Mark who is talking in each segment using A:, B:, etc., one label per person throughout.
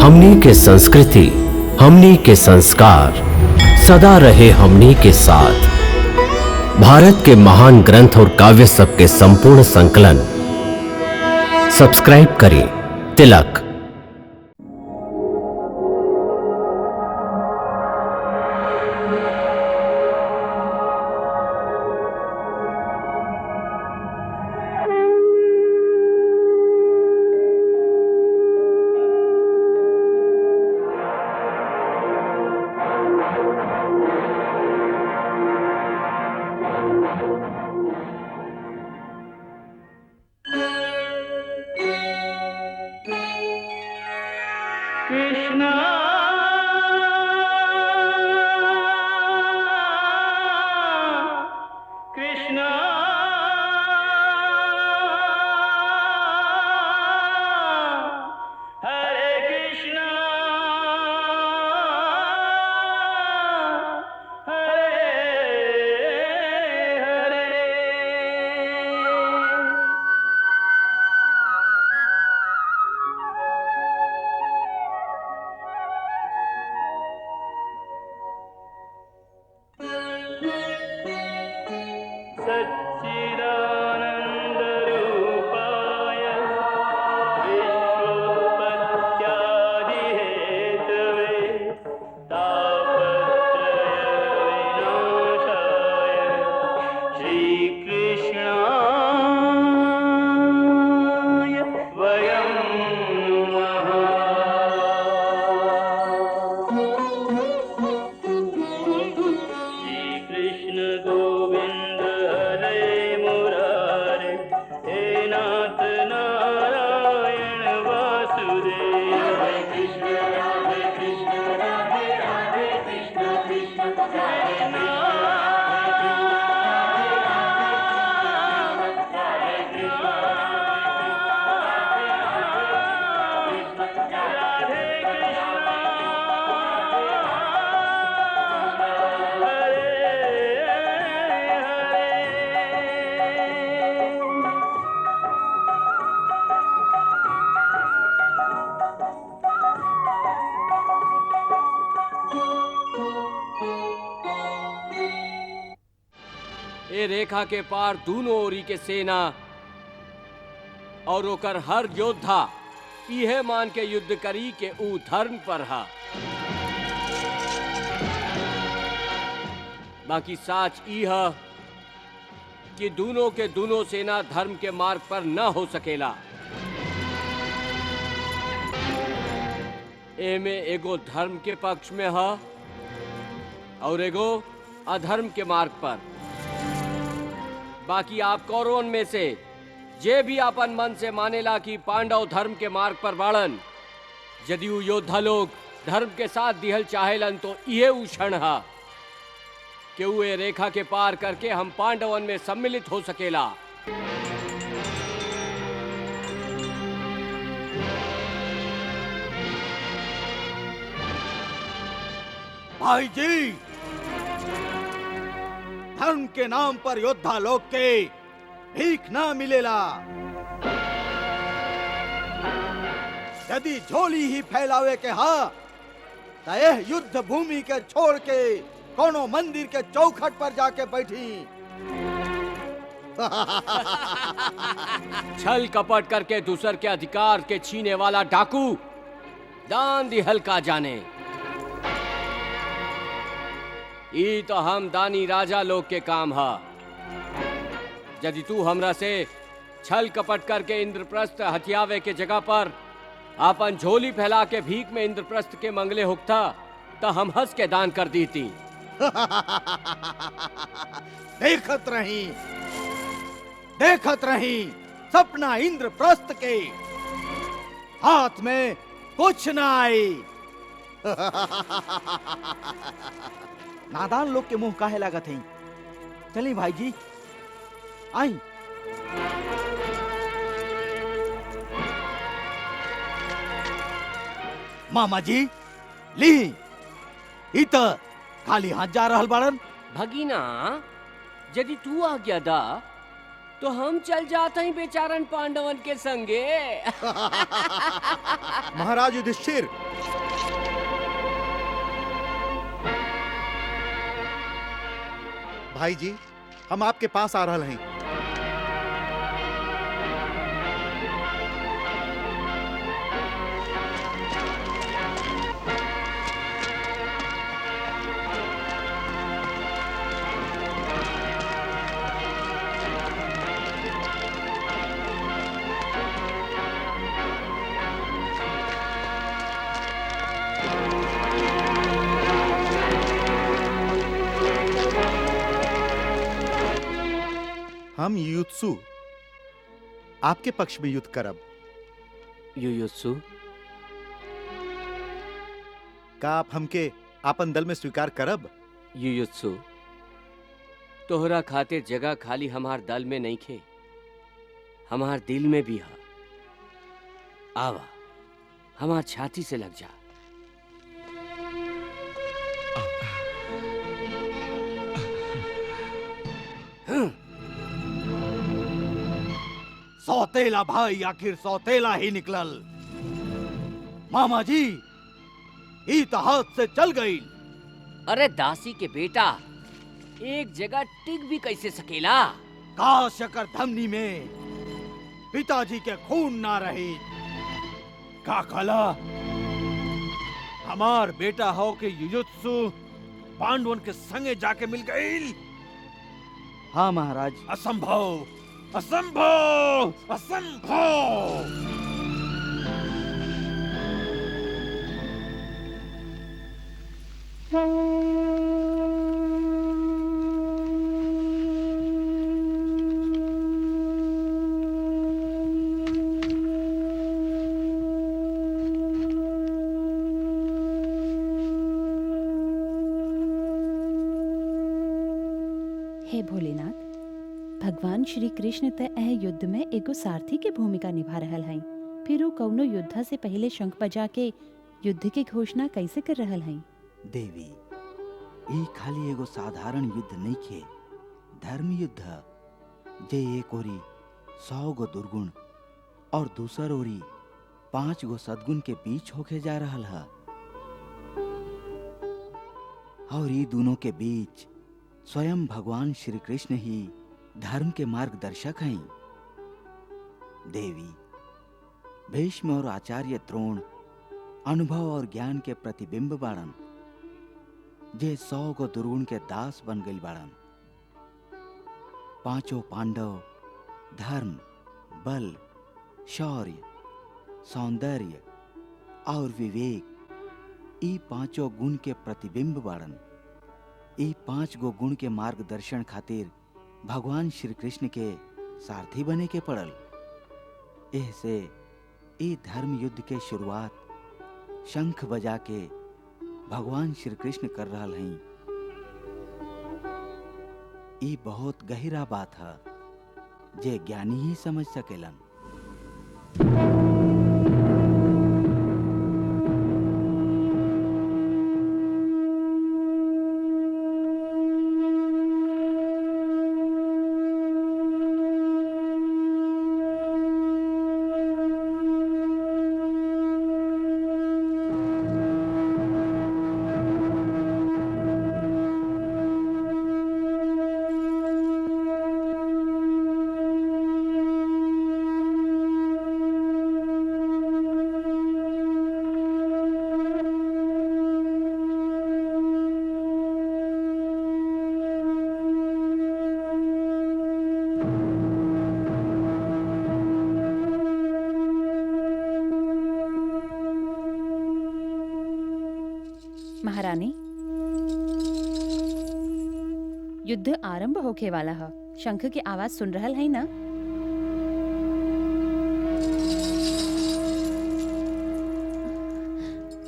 A: हमनी के संस्कृति, हमनी के संस्कार सदा रहे हमनी के साथ। भारत के महान ग्रंथ और काव्य सब के संपूर्ण संकलन सब्सक्राइब करें तिलक।
B: कृष्णा कृष्णा हरे कृष्णा हरे हरे। सच्चिदानन्दरूपाय विश्वोत्पत्त्यादिहेतवे तापत्रयविनाशाय श्रीकृष्णाय वयं नमः। श्रीकृष्ण गोविंद हरे मुरारे, हे नाथ नारायण वासुदेव। हरे कृष्ण राधे कृष्ण कृष्ण हरे
C: ए रेखा के पार दूनों ओरी के सेना और ओकर हर योद्धा इहे मान के युद्ध करी के ऊ धर्म पर हा। बाकी साच ई है कि दूनों के दूनों सेना धर्म के मार्ग पर न हो सकेला। एमे एगो धर्म के पक्ष में है और एगो अधर्म के मार्ग पर। बाकी आप कौरवन में से जे भी अपन मन से मानेला कि पांडव धर्म के मार्ग पर बाड़न, यदि वो योद्धा लोग धर्म के साथ दिहल चाहेलन तो ये उ क्षण हा कि वो ये रेखा के पार करके हम पांडवन में सम्मिलित हो सकेला।
D: भाई जी, धर्म के नाम पर योद्धा लोग के भीख ना मिलेला। यदि झोली ही फैलावे के हा तो यह युद्ध भूमि के छोड़ के कोनो मंदिर के चौखट पर जाके बैठी।
C: छल कपट करके दूसर के अधिकार के छीने वाला डाकू दान दिहल का जाने। ई तो हम दानी राजा लोग के काम है। यदि तू हमरा से छल कपट करके इंद्रप्रस्थ हथियावे के जगह पर अपन झोली फैला के भीख में इंद्रप्रस्थ के मंगले होता तो हम हंस के दान कर दीती।
D: देखत रही सपना इंद्रप्रस्थ के हाथ में कुछ ना आई। नादान लोग के मुंह काहे लागत है। चली भाई जी आई। मामा जी ली इत खाली हाथ जा रहल बाड़न।
C: भगीना यदि तू आ गया दा तो हम चल जाते हैं बेचारन पांडवन के संगे।
E: महाराज युधिष्ठिर, भाई जी हम आपके पास आ रहे हैं। हम युयुत्सु आपके पक्ष में युद्ध करब।
C: युयुत्सु
E: का आप हमके आपन दल में स्वीकार करब?
C: युयुत्सु तोहरा खातिर जगह खाली हमार दल में नहीं खे, हमार दिल में भी हा। आवा हमार छाती से लग जा।
D: सौतेला भाई आखिर सौतेला ही निकलल। मामा जी ई तो हाथ से चल गई।
C: अरे दासी के बेटा एक जगह टिक भी कैसे सकेला?
D: काश अकर धमनी में पिताजी के खून ना रही। का खाला हमार बेटा हो के युयुत्सु पांडवन के संगे जाके मिल गई।
F: हाँ महाराज।
D: असंभव असंभव असंभव।
G: हे भोलेनाथ, भगवान श्री कृष्ण त एह युद्ध में एगो सारथी के भूमिका निभा रहल हई। फिर वो कौनो युद्ध से पहले शंख बजा के युद्ध की घोषणा कैसे कर रहल हई?
F: देवी, ई खाली एगो साधारण युद्ध नहीं खे, धर्म युद्ध ह। जे एक ओरी 100 गो दुर्गुण और दूसर ओरी 5 गो सद्गुण के बीच होके जा रहल ह। और ई दोनों के बीच स्वयं भगवान श्री कृष्ण ही धर्म के मार्गदर्शक हैं। देवी, भीष्म और आचार्य द्रोण अनुभव और ज्ञान के प्रतिबिंब बाड़न, जे 100 गो दुर्गुण के दास बन गई बाड़न। पांचों पांडव धर्म, बल, शौर्य, सौंदर्य और विवेक ई पांचों गुण के प्रतिबिंब बाड़न। ई 5 गो गुण के मार्गदर्शन खातिर भगवान श्री कृष्ण के सारथी बने के पड़ल। ऐसे ई धर्म युद्ध के शुरुआत शंख बजा के भगवान श्री कृष्ण कर रहल हैं। ई बहुत गहरा बात है, जे ज्ञानी ही समझ सकेलन।
G: महारानी, युद्ध आरंभ होके वाला है। शंख की आवाज सुन रहल है ना?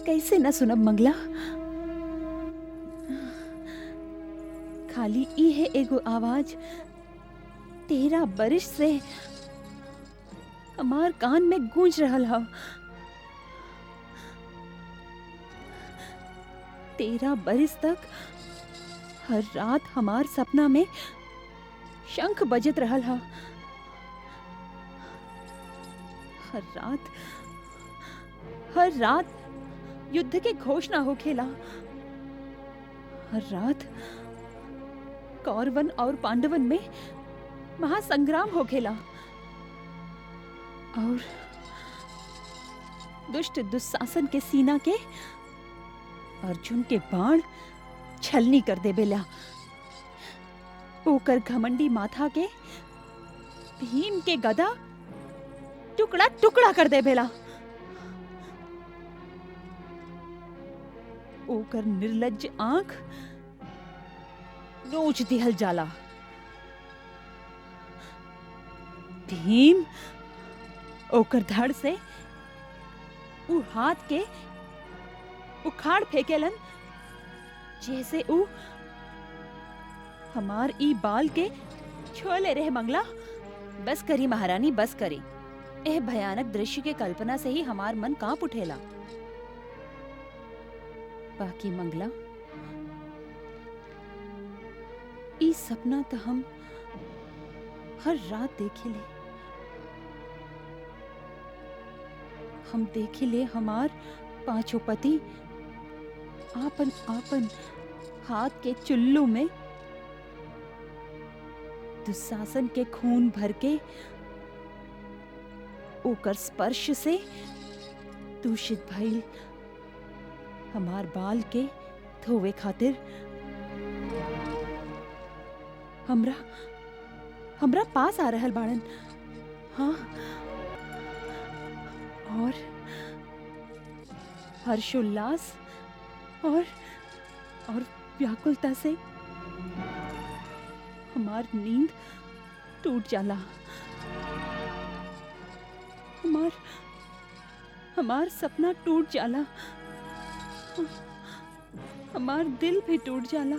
G: कैसे न सुनब मंगला? खाली ई है एगो आवाज 13 बरिस से हमार कान में गूंज रहल है। 13 बरिस तक हर रात हमार सपना में शंख बजत रहल हा। हर रात हर रात युद्ध के घोषणा हो खेला। हर रात कौरवन और पांडवन में महासंग्राम हो खेला और दुष्ट दुशासन के सीना के अर्जुन के बाण छलनी कर दे बेला। ओकर घमंडी माथा के भीम के गदा टुकड़ा टुकड़ा कर दे बेला। ओकर निर्लज्ज आंख नोच दिहल जाला। भीम ओकर धड़ से उ हाथ के उखाड़ फेंकेलन जैसे उ हमार ई बाल के छोले रह मंगला। बस करी महारानी, बस करी। एह भयानक दृश्य के कल्पना से ही हमार मन कांप उठेला। बाकी मंगला, ई सपना तो हम हर रात देखेले। हम देखेले हमार पांचों पति आपन आपन हाथ के चुल्लू में दुशासन के खून भर के ओकर स्पर्श से दूषित भइल हमार बाल के धोवे खातिर हमरा पास आ रहल बाड़न। हाँ, और हर्षोल्लास और व्याकुलता से हमार नींद टूट जाला। हमार सपना टूट जाला। हमार दिल भी टूट जाला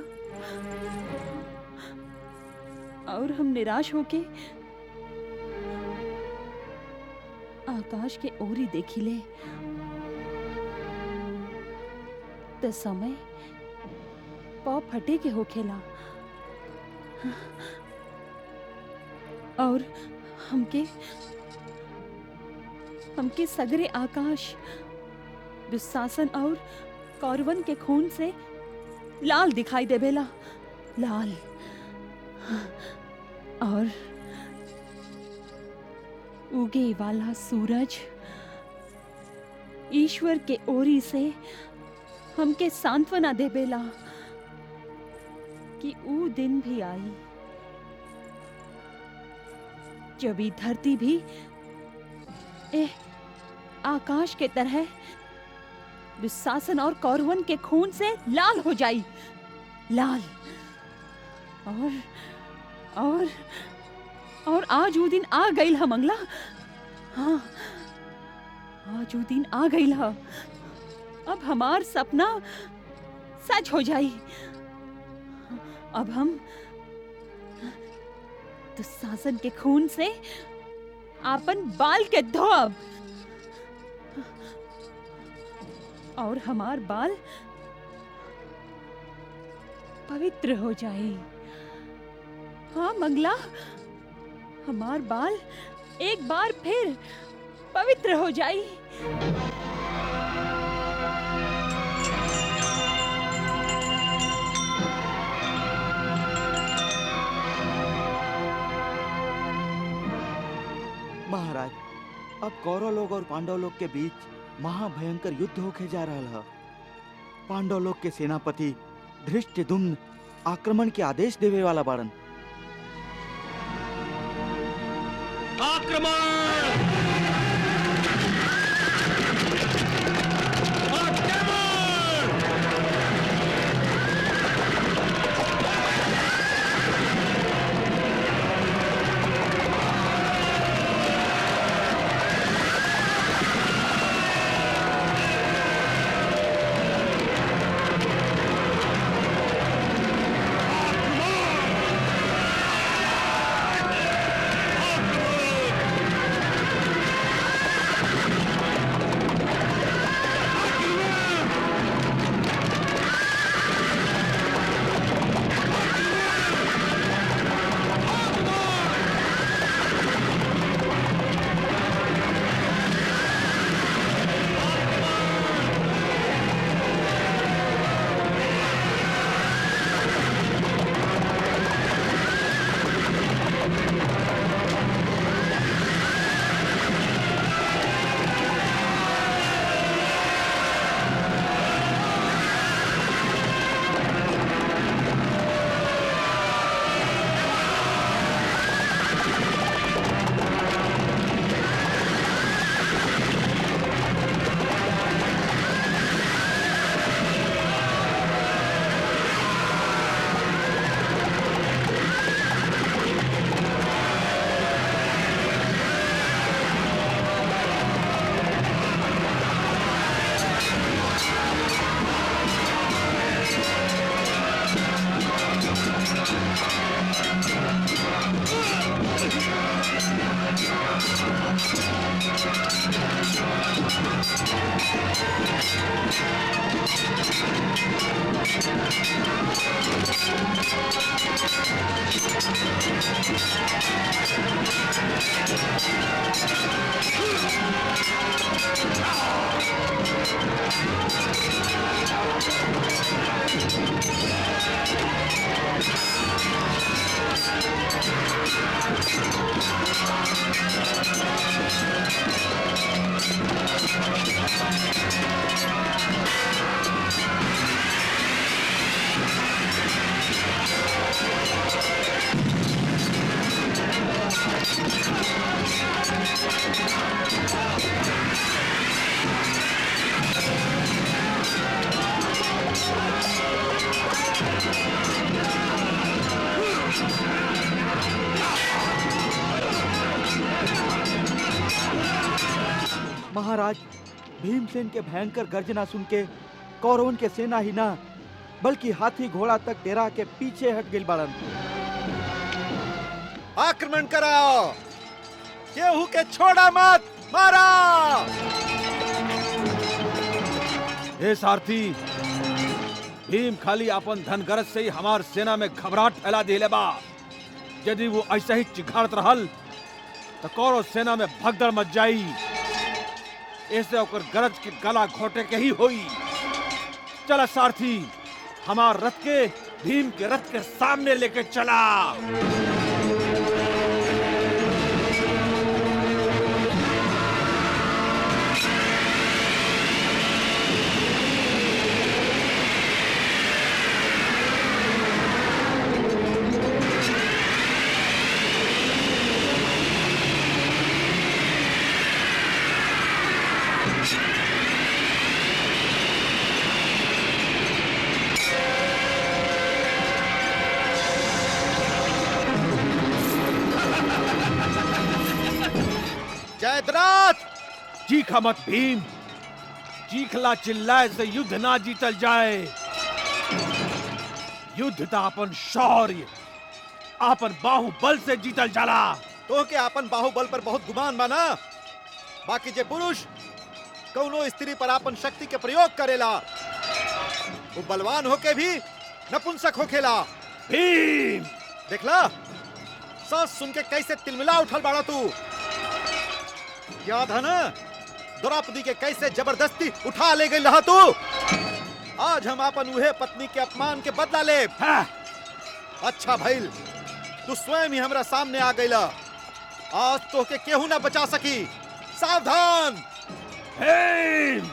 G: और हम निराश होके आकाश के ओरी देखिले त समय पौ फटे के होखेला और हमके सगरे आकाश दुशासन और कौरवन के खून से लाल दिखाई देवेला। लाल और उगे वाला सूरज ईश्वर के ओरी से हमके सांत्वना देवेला कि ऊ दिन भी आई जब ये धरती भी आकाश के तरह दुशासन और कौरवन के खून से लाल हो जाई। लाल और आज वो दिन आ गई है मंगला। हाँ, आज वो दिन आ गई है। अब हमार सपना सच हो जाई। अब हम दुशासन के खून से आपन बाल के धोब और हमार बाल पवित्र हो जाए। हाँ मंगला, हमार बाल एक बार फिर पवित्र हो जाए।
F: महाराज, अब कौरव लोग और पांडव लोग के बीच महाभयंकर युद्ध होके जा रहा है। पांडव लोग के सेनापति धृष्टद्युम्न आक्रमण के आदेश देवे वाला बाड़न।
D: महाराज, भीमसेन के भयंकर गर्जना सुन के कौरवन के सेना ही ना बल्कि हाथी घोड़ा तक डेरा के पीछे हट गई बाड़न।
E: आक्रमण कराओ, केहू के छोड़ा मत, मारा।
D: हे सारथी, भीम खाली अपन धन गरज से ही हमार सेना में घबराहट फैला दिले बा। यदि वो ऐसा ही चिघाड़त रहल तो कौरव सेना में भगदड़ मच जाई। ऐसे ओकर गरज के गला घोटे के ही होई। चला सारथी, हमार रथ के भीम के रथ के सामने लेके चला।
E: जयद्रथ,
D: चीखा मत भीम, चीखला चिल्लाए से युद्ध ना जीतल जाए। युद्ध ता अपन शौर्य, अपन बाहुबल से जीतल जाला।
E: तो के अपन बाहुबल पर बहुत गुमान माना, बाकी जे पुरुष कौनो स्त्री पर अपन शक्ति के प्रयोग करेला वो बलवान होके भी नपुंसक होखेला।
D: भीम,
E: देखला सांस सुन के कैसे तिलमिला उठल बाड़ा तू। याद है ना द्रौपदी के कैसे जबरदस्ती उठा ले गई रहा तू। आज हम अपन उहे पत्नी के अपमान के बदला ले। अच्छा भइल तू स्वयं ही हमरा सामने आ गईला। आज तो के केहू ना बचा सकी। सावधान।
D: भीम,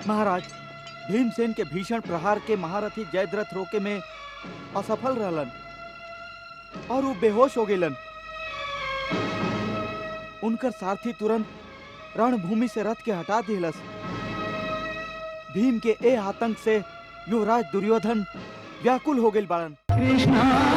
H: महाराज, भीमसेन के भीषण प्रहार के महारथी जयद्रथ रोके में असफल रहलन और वो बेहोश हो गेलन। उनकर सारथी तुरंत रणभूमि से रथ के हटा दिलस। भीम के ए आतंक से युवराज दुर्योधन व्याकुल हो गए बाड़न।
B: कृष्णा